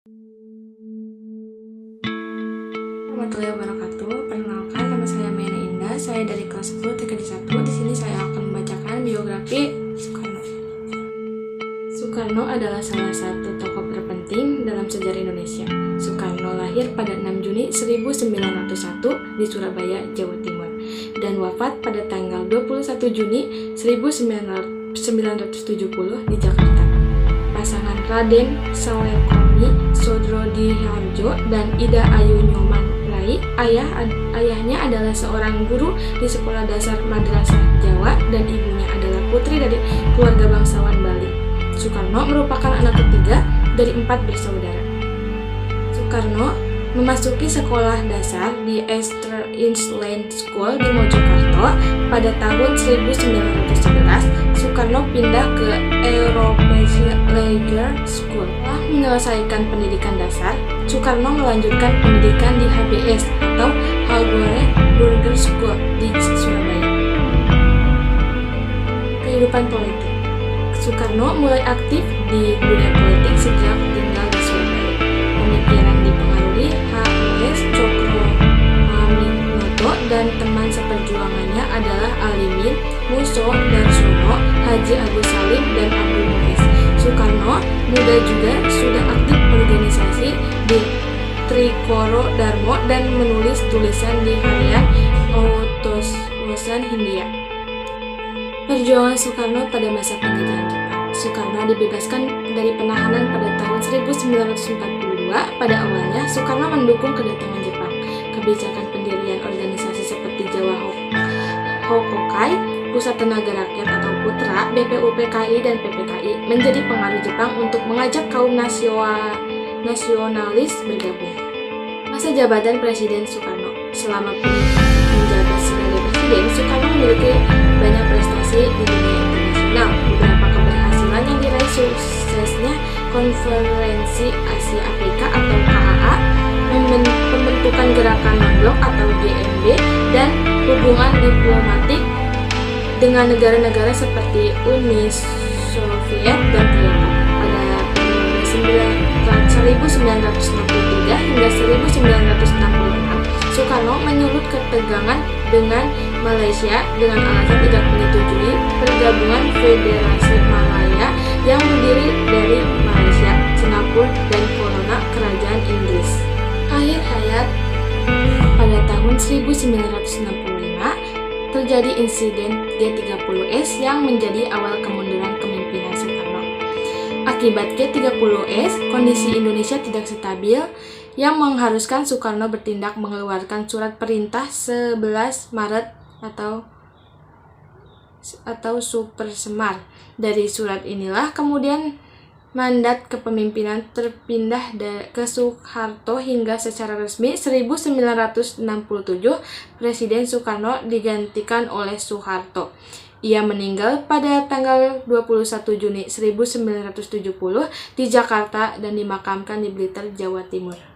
Warahmatullahi wabarakatuh. Perkenalkan, nama saya Mena Indah. Saya dari kelas 10 TKD 1. Di sini saya akan membacakan biografi Soekarno. Soekarno adalah salah satu tokoh terpenting dalam sejarah Indonesia. Soekarno lahir pada 6 Juni 1901 di Surabaya, Jawa Timur, dan wafat pada tanggal 21 Juni 1970 di Jakarta. Pasangan Raden Salehkomi Sodrodiharjo dan Ida Ayu Nyoman Rai, ayahnya adalah seorang guru di Sekolah Dasar Madrasah Jawa dan ibunya adalah putri dari keluarga bangsawan Bali. Soekarno merupakan anak ketiga dari 4 bersaudara. Soekarno memasuki sekolah dasar di Eastern Island School di Mojokerto pada tahun 1911. Soekarno pindah ke European Legal School. Setelah menyelesaikan pendidikan dasar, Soekarno melanjutkan pendidikan di HBS atau Halgore Burger School di Surabaya. Kehidupan politik. Soekarno mulai aktif di dunia politik sejak tinggal di Surabaya. Pemikiran dipengaruhi H.S. Cokroaminoto dan teman seperjuangannya adalah Alimin, Muso Darsono, Haji Agus Salim, dan Abdul Muiz. Soekarno muda juga sudah aktif organisasi di Trikoro Darmo dan menulis tulisan di harian Autoswosan Hindia. Perjuangan Soekarno pada masa penjajahan Jepang. Soekarno dibebaskan dari penahanan pada tahun 1942. Pada awalnya, Soekarno mendukung kedatangan Jepang. Kebijakan pendirian organisasi seperti Jawa Hokokai, Pusat Tenaga Rakyat atau Putra, BPUPKI, dan PPKI menjadi pengaruh Jepang untuk mengajak kaum nasionalis bergabung. Masa jabatan Presiden Soekarno. Selama menjabat sebagai presiden, Soekarno memiliki banyak prestasi di dunia internasional. Beberapa keberhasilan yang diraih suksesnya Konferensi Asia Afrika atau KAA, pembentukan Gerakan Non-Blok atau GMB, dan hubungan diplomatik dengan negara-negara seperti Uni Soviet dan Tiongkok. Pada periode 1963 hingga 1966, Soekarno menyulut ketegangan dengan Malaysia dengan alasan tidak menyetujui pergabungan Federasi Malaya yang terdiri dari Malaysia, Singapura, dan Koloni Kerajaan Inggris. Akhir hayat pada tahun 1965 terjadi insiden G30S yang menjadi awal kemunduran kepemimpinan Soekarno. Akibat G30S, kondisi Indonesia tidak stabil yang mengharuskan Soekarno bertindak mengeluarkan surat perintah 11 Maret atau Supersemar. Dari surat inilah kemudian mandat kepemimpinan terpindah ke Soeharto hingga secara resmi 1967 Presiden Soekarno digantikan oleh Soeharto. Ia meninggal pada tanggal 21 Juni 1970 di Jakarta dan dimakamkan di Blitar, Jawa Timur.